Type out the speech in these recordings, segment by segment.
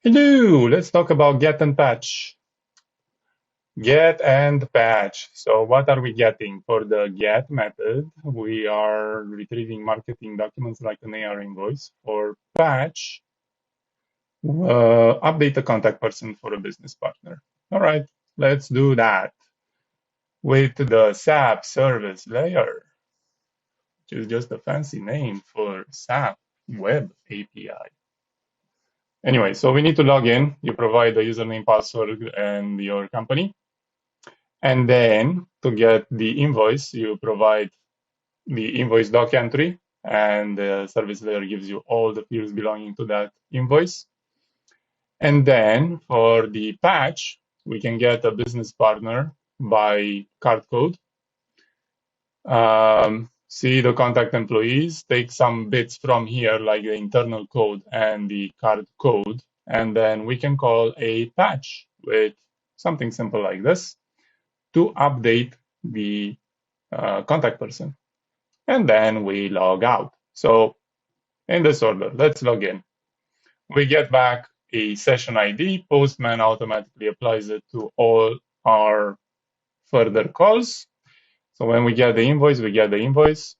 Hello, let's talk about get and patch. Get and patch. So what are we getting? For the get method, we are retrieving marketing documents like an AR invoice. For patch, update a contact person for a business partner. All right, let's do that with the SAP service layer, which is just a fancy name for SAP Web API. Anyway, so we need to log in. You provide the username, password, and your company. And then to get the invoice, you provide the invoice doc entry, and the service layer gives you all the fields belonging to that invoice. And then for the patch, we can get a business partner by card code. See the contact employees, take some bits from here, like the internal code and the card code, and then we can call a patch with something simple like this to update the contact person. And then we log out. So in this order, let's log in. We get back a session ID. Postman automatically applies it to all our further calls. So when we get the invoice, we get the invoice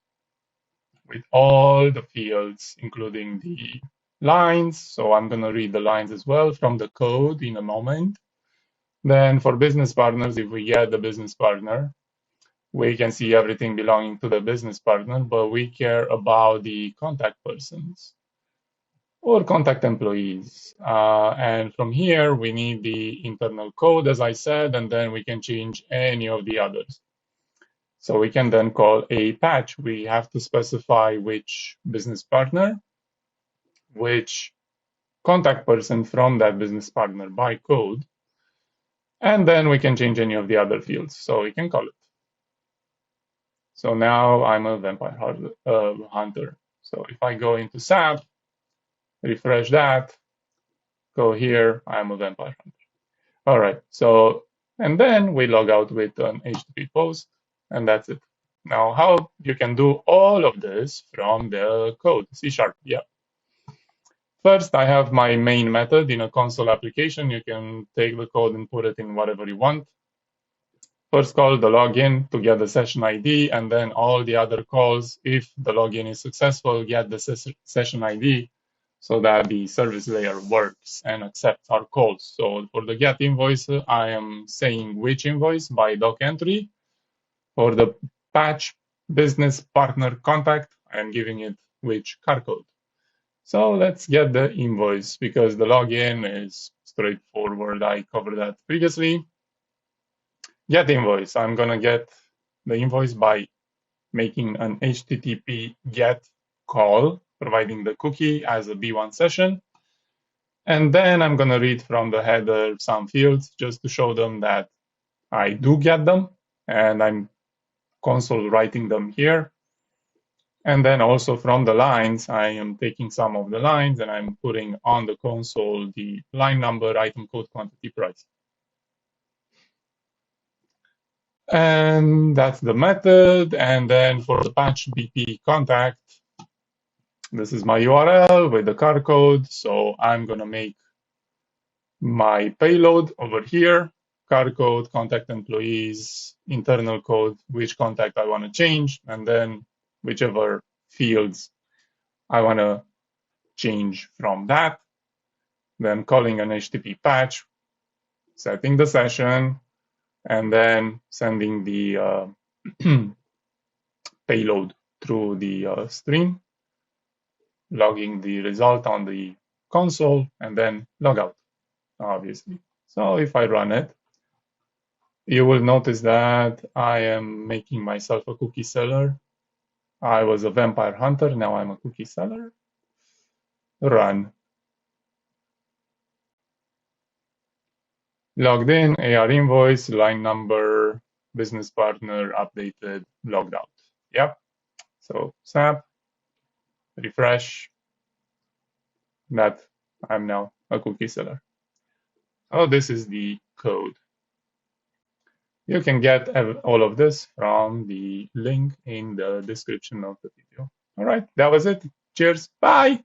with all the fields, including the lines. So I'm going to read the lines as well from the code in a moment. Then for business partners, if we get the business partner, we can see everything belonging to the business partner, but we care about the contact persons or contact employees. And from here, we need the internal code, as I said, and then we can change any of the others. So we can then call a patch. We have to specify which business partner, which contact person from that business partner by code, and then we can change any of the other fields. So we can call it. So now I'm a vampire hunter. So if I go into SAP, refresh that, go here, I'm a vampire hunter. All right, so, and then we log out with an HTTP post, and that's it. Now, how you can do all of this from the code, C#, yeah. First, I have my main method in a console application. You can take the code and put it in whatever you want. First call, the login to get the session ID, and then all the other calls, if the login is successful, get the session ID so that the service layer works and accepts our calls. So for the get invoice, I am saying which invoice by doc entry. For the patch business partner contact, I am giving it which card code. So let's get the invoice because the login is straightforward. I covered that previously. Get invoice. I'm going to get the invoice by making an HTTP GET call, providing the cookie as a v10 session. And then I'm going to read from the header some fields just to show them that I do get them, and I'm console writing them here. And then also from the lines, I am taking some of the lines and I'm putting on the console the line number, item code, quantity, price. And that's the method. And then for the patch BP contact, this is my URL with the card code. So I'm going to make my payload over here, card code, contact employees, internal code, which contact I want to change, and then whichever fields I want to change from that. Then calling an HTTP patch, setting the session, and then sending the payload through the stream, logging the result on the console, and then log out, obviously. So if I run it, you will notice that I am making myself a cookie seller. I was a vampire hunter, now I'm a cookie seller. Run. Logged in, AR invoice, line number, business partner, updated, logged out. Yep. So SAP, refresh, that I'm now a cookie seller. Oh, this is the code. You can get all of this from the link in the description of the video. All right, that was it. Cheers. Bye.